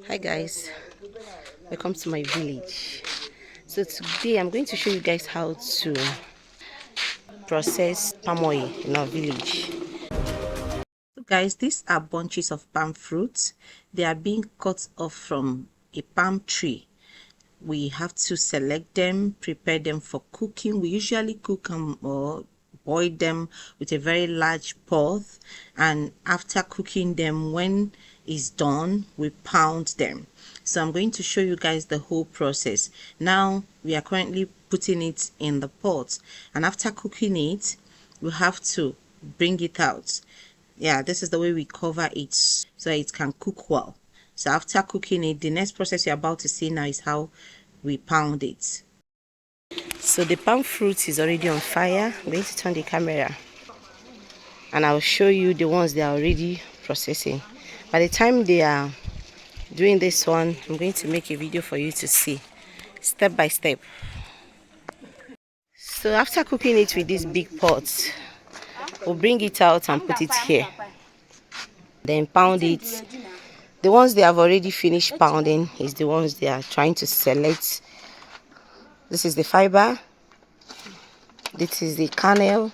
Hi guys, welcome to my village. So today I'm going to show you guys how to process palm oil in our village. So guys, these are bunches of palm fruits. They are being cut off from a palm tree. We have to select them, prepare them for cooking. We usually cook them or boil them with a very large pot, and after cooking them, when it's done, we pound them. So I'm going to show you guys the whole process. Now we are currently putting it in the pot, and after cooking it, we have to bring it out. Yeah, this is the way we cover it so it can cook well. So after cooking it, the next process you're about to see now is how we pound it. So the palm fruit is already on fire. I'm going to turn the camera and I'll show you the ones they are already processing. By the time they are doing this one, I'm going to make a video for you to see step by step. So after cooking it with this big pot, we'll bring it out and put it here. Then pound it. The ones they have already finished pounding is the ones they are trying to select. This is the fiber. This is the kernel.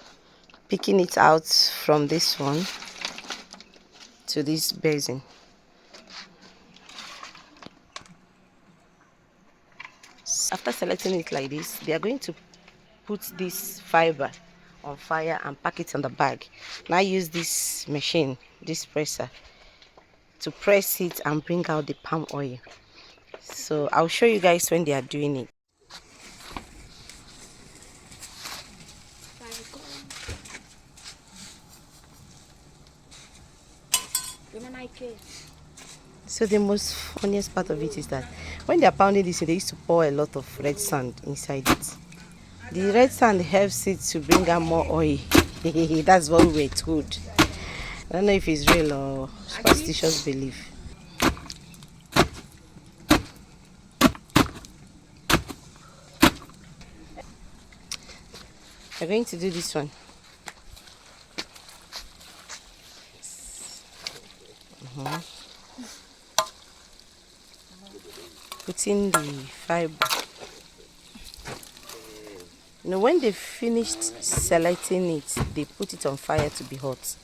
Picking it out from this one to this basin. After selecting it like this, they are going to put this fiber on fire and pack it on the bag. Now use this machine, this presser, to press it and bring out the palm oil. So I'll show you guys when they are doing it. So the most funniest part of it is that when they are pounding this, they used to pour a lot of red sand inside it. The red sand helps it to bring out more oil. That's what we were told. I don't know if it's real or superstitious belief. We're going to do this one. Put in the fiber. When they finished selecting it, they put it on fire to be hot.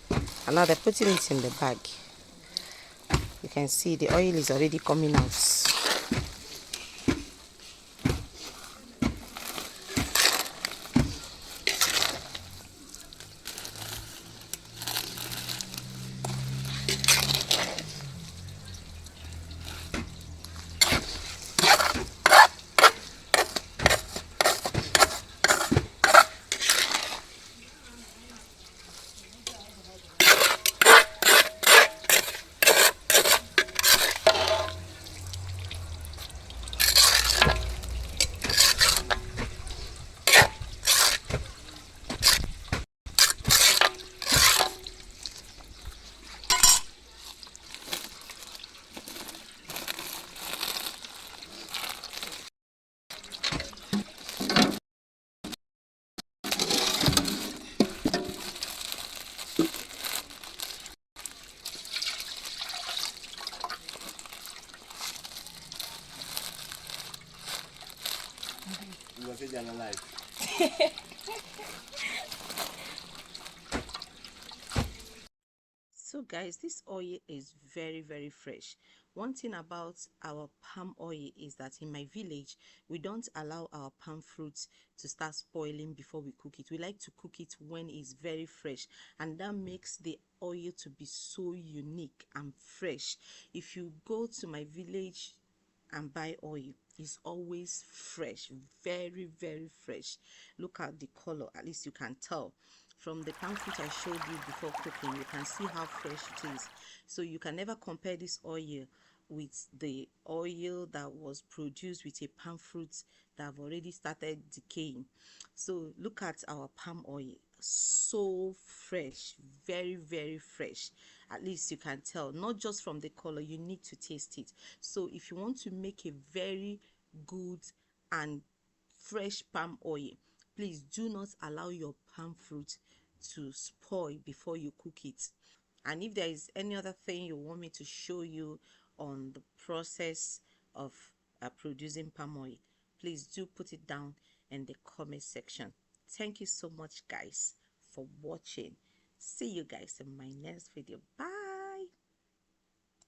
And now they're putting it in the bag. You can see the oil is already coming out. So guys, this oil is very fresh. One thing about our palm oil is that in my village we don't allow our palm fruits to start spoiling before we cook it. We like to cook it when it's very fresh, and that makes the oil to be so unique and fresh. If you go to my village and buy oil, it's always fresh, very fresh. Look at the color, at least you can tell from the palm fruit I showed you before cooking. You can see how fresh it is. So you can never compare this oil with the oil that was produced with a palm fruit that have already started decaying. So look at our palm oil, so fresh, very fresh. At least you can tell, not just from the color, you need to taste it. So if you want to make a very good and fresh palm oil, please do not allow your palm fruit to spoil before you cook it. And if there is any other thing you want me to show you on the process of producing palm oil, please do put it down in the comment section. Thank you so much guys for watching. See you guys in my next video. Bye.